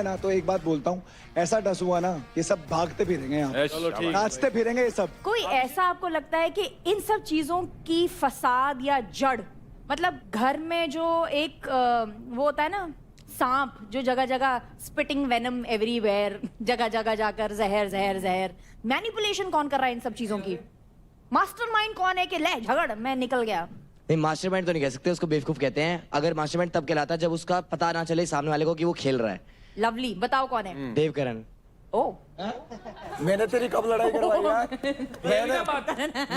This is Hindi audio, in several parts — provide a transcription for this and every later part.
है ना, तो एक बात बोलता हूँ, ऐसा डस हुआ ना, ये सब भागते फिरेंगे यहाँ, चलो ठीक है। नाचते फिरेंगे ये सब। कोई ऐसा आपको लगता है कि इन सब चीजों की फसाद या जड़, मतलब घर में जो एक वो होता है ना सांप, जो जगह जगह स्पिटिंग वेनम एवरीवेयर, जगह जगह जाकर जहर जहर जहर, मैनिपुलेशन कौन कर रहा है इन सब चीजों की? मास्टरमाइंड कौन है कि ले झगड़ मैं निकल गया? नहीं, मास्टरमाइंड तो नहीं कह सकते, उसको बेवकूफ कहते हैं। अगर मास्टरमाइंड तब कहलाता है जब उसका पता ना चले सामने वाले को कि वो खेल रहा है। लवली, बताओ कौन है? देवकरण। ओ मैंने तेरी कब लड़ाई करवाई यार?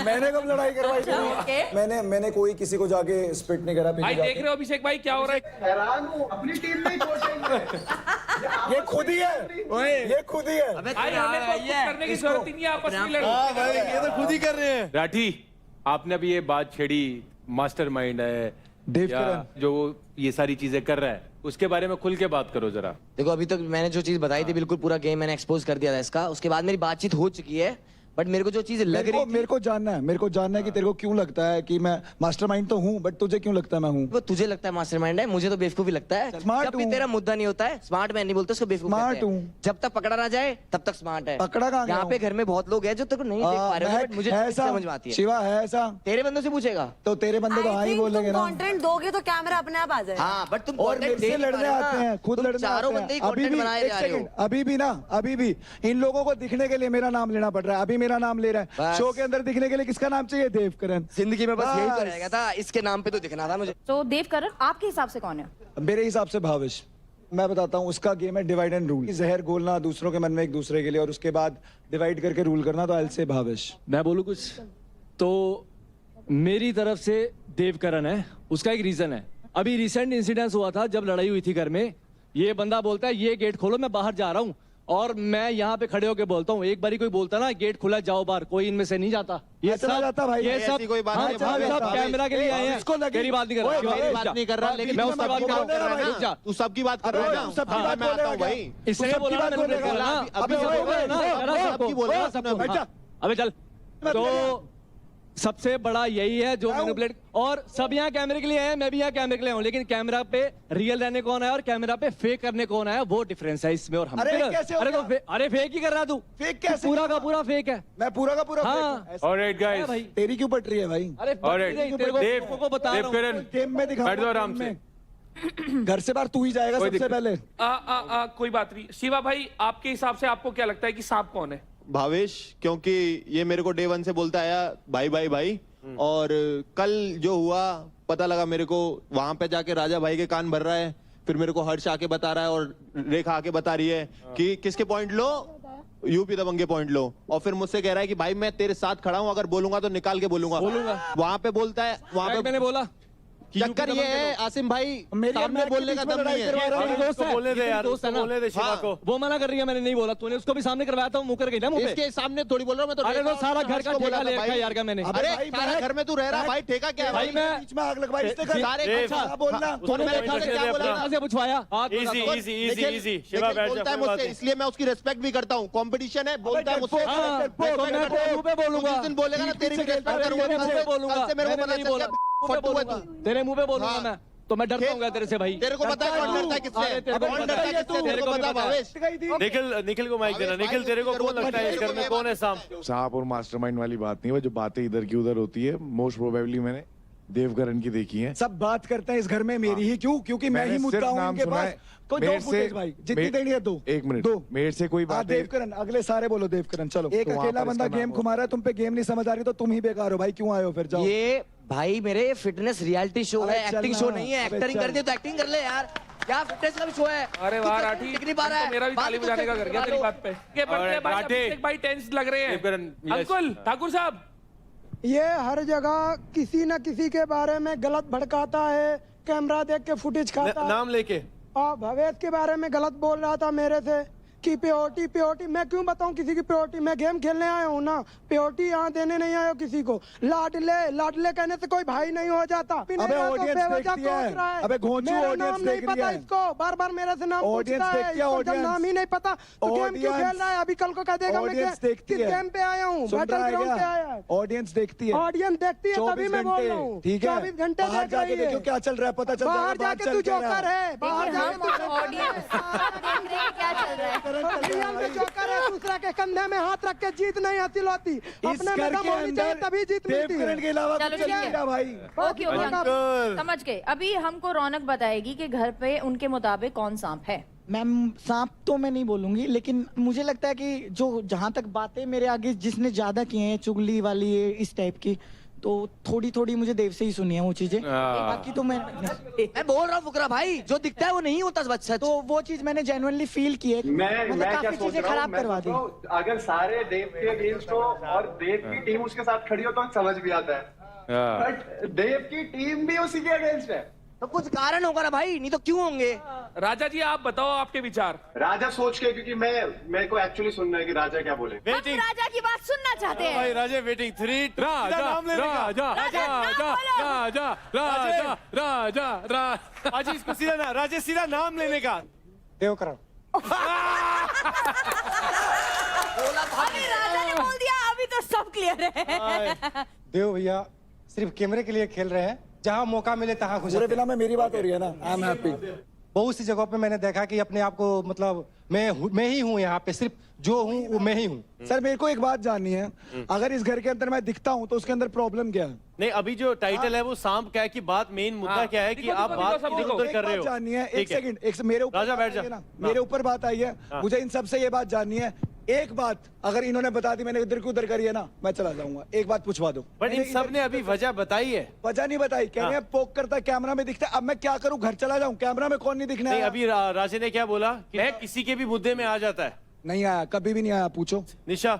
मैंने कब लड़ाई करवाई तेरी? मैंने कोई किसी को जाके स्पिट नहीं करा। भाई देख रहे हो अभिषेक भाई क्या हो रहा है? हैरान हूँ, अपनी टीम में ये खुद ही है, ये खुद ही है। भाई हमें तो कुछ करने की जरूरत ही नहीं है, आपस में लड़ो। भाई ये तो खुद ही कर रहे हैं। राठी, आपने अभी ये बात छेड़ी, मास्टरमाइंड है देवकरण जो ये सारी चीजें कर रहा है, उसके बारे में खुल के बात करो जरा। देखो अभी तक मैंने जो चीज बताई थी बिल्कुल पूरा गेम मैंने एक्सपोज कर दिया था इसका। उसके बाद मेरी बातचीत हो चुकी है, बट मेरे को जो चीज लग रही थी, मेरे को जानना है कि तेरे को क्यों लगता है कि मैं मास्टरमाइंड तो हूँ, बट तुझे क्यों लगता है मैं हूँ? वो तुझे लगता है मास्टरमाइंड है, मुझे तो बेवकूफी लगता है। स्मार्ट जब भी हूँ। तेरा मुद्दा नहीं होता है, स्मार्ट मैं नहीं बोलता, उसको बेवकूफ स्मार्ट कहते हैं। हूँ। जब तक पकड़ा ना जाए तब तक स्मार्ट है। पकड़ा कहाँ गया यहाँ पे हूँ? घर में बहुत लोग हैं जो तेरे को नहीं देख पा रहे हो, बट मुझे है चीज़ ऐसा? समझ में आती है। शिवा है ऐसा? तेरे बंदों से पूछेगा तो तेरे बंदे तो हाँ ही बोलेंगे ना। कंटेंट दोगे तो कैमरा अपने आप आ जाएगा। हाँ, बट तुम और content मेरे दे से नहीं पा लड़ने रहे हो आते ना। हैं, खुद तुम लड़ने चारों आते बंदे ही हैं। अभी content भी बनाए जा रहे हो। अभी भी इन लोगों को दिखने के लिए मेरा नाम लेना पड़ रहा है। अभी मेरा नाम ले रहा है, बस। शो के अंदर दिखने के लिए किसका नाम चाहिए? देवकरण। जिंदगी में बस यही तो बस। रह गया था, इसके नाम पे तो दिखना था मुझे। तो देवकरण आपके हिसाब से कौन है? मेरे हिसाब से भाविश। मैं बताता हूँ, उसका गेम है डिवाइड एंड रूल। जहर घोलना दूसरों के मन में एक दूसरे के लिए, और उसके बाद डिवाइड करके रूल करना। तो आई विल से भाविश। मैं बोलूं कुछ तो मेरी तरफ से देवकरण है। उसका एक रीजन है, अभी रिसेंट इंसिडेंस हुआ था जब लड़ाई हुई थी घर में। ये बंदा बोलता है ये गेट खोलो, मैं बाहर जा रहा हूँ, और मैं यहाँ पे खड़े होके बोलता हूँ। एक बारी कोई बोलता ना गेट खुला जाओ बाहर, कोई इनमें से नहीं जाता। ये चला जाता भाई। ये ऐसी सब कोई बात हाँ, नहीं, सब भावेश, सब भावेश। कैमरा के लिए आए हैं। इसको लगी- तेरी बात नहीं कर ओए, रहा, भाई, बात नहीं कर रहा, लेकिन मैं तू उसकी सबकी बात कर बात कर रहा है रुक जा। ना, तू सबकी बात कर रहा है ना। सबकी हाँ, बात मैं आता हूँ बोलेगा भाई। इसने सबकी बोला बात मैंने बोलेगा। बोला ना, अभी अभी बोलेगा बोला ना, ओए, करा ओए, सबको। सबकी बोलेगा ना, सबने बैठ जा। हाँ, अबे चल। तो सबसे बड़ा यही है जो मैनिपुलेट, और सब यहाँ कैमरे के लिए हैं, मैं भी यहाँ कैमरे के लिए हूँ, लेकिन कैमरा पे रियल रहने कौन है और कैमरा पे फेक करने कौन है, वो डिफरेंस है इसमें और हम अरे पे। कैसे हो अरे तो गया? अरे फेक ही कर रहा तू। फेक कैसे? पूरा का पूरा फेक है। मैं पूरा का पूरा हाँ। fake हूँ। ऐसा- ऑलराइट है गाइस, भाई। तेरी क्यों पट रही है भाई? अरे ऑलराइट तेरे को देव, लोगों को बता रहा हूँ। देवकरण गेम में दिखा। बैठ जाओ आराम से। घर से बाहर तू ही जाएगा कोई सबसे दिक्कत- पहले। कोई बात नहीं। शिवा भाई, आपके हिसाब से आपको क्या लगता है कि सांप कौन है? भावेश, क्योंकि ये मेरे को डे 1 से बोलता आया भाई भाई भाई, और कल जो हुआ पता लगा मेरे को, वहां पे जाके राजा भाई के कान भर रहा है, फिर मेरे को हर्ष आके बता रहा है और रेखा आके बता रही है कि किसके पॉइंट लो, यूपी दबंगे पॉइंट लो, और फिर मुझसे कह रहा है कि भाई मैं तेरे साथ खड़ा हूं, अगर बोलूंगा तो निकाल के बोलूंगा। वहां पे बोलता है, वहां पे मैंने बोला चक्कर ये है आसिम भाई, सामने बोलने का दम नहीं है। दोस्त है, बोलने दे यार, दोस्त है उसको ना। बोलने दे शिवा हाँ। को। वो मना कर रही है, मैंने नहीं बोला। तूने उसको भी सामने करवाया था, वो मुकर गई ना मुंह पे। इसके सामने थोड़ी बोल रहा हूं मैं तो। अरे रेखा तो सारा और घर हर्ष का को बोला ठेका था ले रखा भाई। है यार का मैंने। अरे भाई, सारा मैं- घर में तू रह रहा भाई, ठेका क्या है भाई मैं बीच में आग लगवाई इसने कर। सारे अच्छा, हाँ, बोलना। तूने कोई रेखा से नहीं क्या दे बोला अपना। था? कहाँ से पूछवाया? हाथ इजी बता दो। इजी इजी इजी शिवा बैठ जा, बोलता है कोई बात मुझसे, नहीं। इसलिए मैं उसकी रिस्पेक्ट भी करता हूँ। कंपटीशन है, बोलता है मुझसे। हाँ, respect तो मैं करता हूँ। तेरे मुंह पे बोलूंगा। तू जिस दिन बोलेगा ना तेरी भी रिस्पेक्ट तेरे करूंगा। मुंह पे बोलूंगा। कल से मेरे को मैंने पता नहीं चल बोला। गया फट्टू है तू। तेरे मुंह पे बोलूंगा हाँ। मैं, तो मैं डरता हूँ तेरे से भाई। तेरे को पता है कौन डरता है किससे? अरे तेरे को कौन पता डरता है, है किससे? तेरे को भी पता पता है। भावेश? निखिल को माइक देना। निखिल, तेरे को कौन लगता है इस घर में कौन है सांप? सांप और मास्टरमाइंड वाली बात नहीं है, वो जो बातें इधर की उधर होती है, मोस्ट प्रोबेबली मैंने देवकरण की देखी है। सब बात करते हैं इस घर में मेरी ही क्यों? क्योंकि मैं ही मैंने मुद्दा सिर्फ हूँ नाम इनके सुना पास। है। कोई दो मेरे से- फुटेज भाई, जितनी देनी है दो। एक मिनट, दो। मेरे से कोई हाँ बात देवकरण, अगले सारे बोलो देवकरण। चलो, एक वहाँ अकेला पर बंदा इसका गेम नाम घुमा रहा है, तुम पे गेम नहीं समझ आ रही, तो तुम ही बेकार हो भाई। क्यों आए हो फिर? जाओ। ये भाई मेरे फिटनेस रियलिटी शो अबे है, चल एक्टिंग ना, शो नहीं है। अबे एक्टिंग चल। कर दी तो एक्टिंग कर ले यार, क्या फिटनेस का भी शो है। अरे तू वाह तो राठी, दिख नहीं पा रहा है। मेरा भी ताली बात बजाने का तो कर गया तेरी बात पे। के बर्थडे और भाई, राठी। अभिषेक भाई टेंस लग रहे हैं। देवकरण, यस। अंकुल ठाकुर साहब, ये हर जगह किसी न किसी के बारे में गलत भड़काता है, कैमरा देख के फुटेज खाता है। नाम लेके और भवेश के बारे में गलत बोल रहा था मेरे से कि प्योरिटी प्योरिटी। मैं क्यों बताऊं किसी की प्योरिटी? मैं गेम खेलने आया हूं ना, प्योरिटी यहाँ देने नहीं आया हूं किसी को। लाडले लाडले कहने से कोई भाई नहीं हो जाता। अबे ऑडियंस देखती है। अबे घोंचू ऑडियंस देख रही नहीं पता है। इसको, बार बार मेरे से नाम ऑडियंस पूछता है। देखती है, इसको जब ऑडियंस। नाम ही नहीं पता तो गेम क्यों खेल रहा है? अभी कल को कह देगा मैं ऑडियंस देखती किस है। गेम पे आया हूँ, सुन बैटल रहा है ग्राउंड पे क्या? आया है। ऑडियंस देखती है। ऑडियंस देखती है, तभी 24 मैं बोल घंटे, रहा हूँ। ठीक है? 24 घंटे बाहर देख जाके रही है। देखो क्या चल रहा है, पता चल बाहर जाएगा। जाके तू जोकर है, बाहर देखिए, जाके हम ऑडियंस देख रहे हैं कि रियल में जोकर है, दूसरा के कंधे में हाथ रख के जीत नहीं हासिल होती, अपने में दम होनी चाहिए तभी जीत मिलती है। के अलावा चलो कुछ ठीक नहीं है। था भाई। ओके ओके अंकल, समझ गए। अभी हमको रौनक बताएगी कि घर पे उनके मुताबिक कौन सांप है। मैम सांप तो मैं नहीं बोलूंगी, लेकिन मुझे लगता है कि जो जहाँ तक बातें मेरे आगे जिसने ज्यादा की हैं, चुगली वाली है इस टाइप की, तो थोड़ी थोड़ी मुझे देव से ही सुनी है वो चीजें। बाकी तो मैं बोल रहा हूँ फुकरा भाई, जो दिखता है वो नहीं होता सच। तो वो चीज मैंने जेन्युइनली फील की है, मतलब काफी चीजें खराब करवा दी। अगर सारे देव के अगेंस्ट हो और देव की टीम उसके साथ खड़ी हो तो समझ भी आता है, बट देव की टीम भी उसी के अगेंस्ट है, तो कुछ कारण होगा ना भाई, नहीं तो क्यों होंगे। राजा जी आप बताओ आपके विचार। राजा सोच के, क्योंकि मेरे को एक्चुअली सुनना है कि राजा क्या बोले। हम राजा की बात सुनना चाहते हैं। राजा वेटिंग 3 राजा राजा राजा राजा राजा राजा आज इसको सीधा राजा सीधा नाम लेने का। देवकरण अभी राजा ने बोल दिया, अभी तो सब क्लियर है। देव भैया सिर्फ कैमरे के लिए खेल रहे हैं, जहाँ मौका मिले तहाँ घुस पूरे फिल्म में मेरी बात हो रही है ना, आई एम हैप्पी। बहुत सी जगहों पे मैंने देखा कि अपने आप को मतलब मैं ही हूँ, यहाँ पे सिर्फ जो हूँ वो मैं ही हूँ। सर मेरे को एक बात जाननी है, अगर इस घर के अंदर मैं दिखता हूँ तो उसके अंदर प्रॉब्लम क्या है? नहीं, अभी जो टाइटल है वो सांप क्या है कि बात मेन मुद्दा क्या है कि आप बात इधर उधर कर रहे हो। जाननी है, एक सेकंड, एक मेरे ऊपर राजा बैठ जा। ना, मेरे ऊपर बात आई है, मुझे इन सबसे ये बात जाननी है। एक बात अगर इन्होंने बता दी, मैंने इधर की उधर करी है ना, मैं चला जाऊंगा। एक बात पूछवा दो। बट इन सब ने अभी वजह बताई है। वजह नहीं बताई, कह रहे हैं पोक करता कैमरा में दिखता है। अब मैं क्या करूं, घर चला जाऊं, कैमरा में कौन नहीं दिखना है? अभी राजे ने क्या बोला कि मैं किसी के भी मुद्दे में आ जाता है। नहीं आया, कभी भी नहीं आया, पूछो। निशा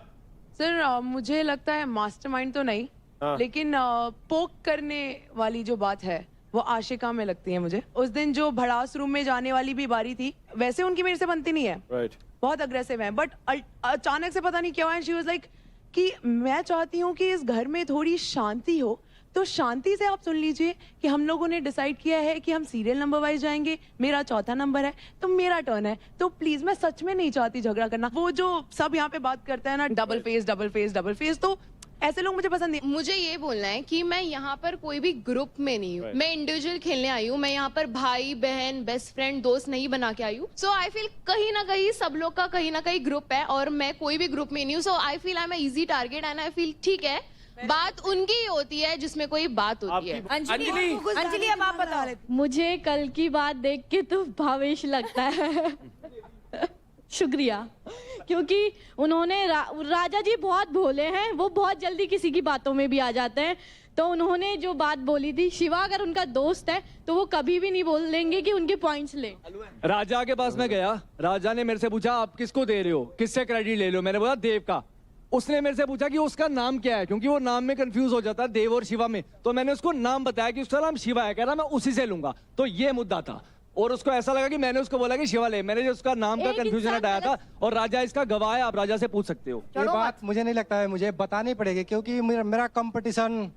सर मुझे लगता है मास्टरमाइंड तो नहीं, लेकिन पोक करने वाली जो बात है वो आशिका में लगती है मुझे। उस दिन जो भड़ास रूम में जाने वाली भी बारी थी, वैसे उनकी मेरे से बनती नहीं है, राइट, बहुत अग्रेसिव है, बट अचानक से पता नहीं क्या है, शी वाज लाइक कि मैं चाहती हूँ कि इस घर में थोड़ी शांति हो, तो शांति से आप सुन लीजिए कि हम लोगों ने डिसाइड किया है कि हम सीरियल नंबर वाइज जाएंगे, मेरा चौथा नंबर है तो मेरा टर्न है, तो प्लीज मैं सच में नहीं चाहती झगड़ा करना। वो जो सब यहाँ पे बात करते हैं ना, double face double face double face, तो ऐसे लोग मुझे पसंद नहीं। मुझे ये बोलना है कि मैं यहाँ पर कोई भी ग्रुप में नहीं हूँ, मैं इंडिविजुअल खेलने आई हूँ। मैं यहाँ पर भाई बहन बेस्ट फ्रेंड दोस्त नहीं बना के आई हूँ। सो आई फील कहीं ना कहीं सब लोग का कहीं ना कहीं ग्रुप है और मैं कोई भी ग्रुप में नहीं हूँ। So I feel I am easy target and I feel ठीक है, बात उनकी ही होती है जिसमें कोई बात होती है। अंजलि अब आप बताओ। मुझे कल की बात देख के तो भावेश लगता है। शुक्रिया, क्योंकि उन्होंने राजा जी बहुत भोले हैं, वो बहुत जल्दी किसी की बातों में भी आ जाते हैं। तो उन्होंने जो बात बोली थी, शिवा अगर उनका दोस्त है तो वो कभी भी नहीं बोलेंगे कि उनके पॉइंट्स ले। राजा के पास मैं गया, राजा ने मेरे से पूछा आप किसको दे रहे हो, किससे क्रेडिट ले लो, मैंने बोला देव का। उसने मेरे से पूछा कि उसका नाम क्या है, क्योंकि वो नाम में कंफ्यूज हो जाता है देव और शिवा में। तो मैंने उसको नाम बताया कि उसका नाम शिवा है, कह रहा मैं उसी से लूंगा। तो ये मुद्दा था और उसको ऐसा लगा कि मैंने उसको बोला कि शिवा ले। मैंने जो उसका नाम का कंफ्यूजन हटाया था और राजा इसका गवाह है, आप राजा से पूछ सकते हो। ये बात मुझे नहीं लगता है मुझे बतानी पड़ेगी, क्योंकि मेरा कंपटीशन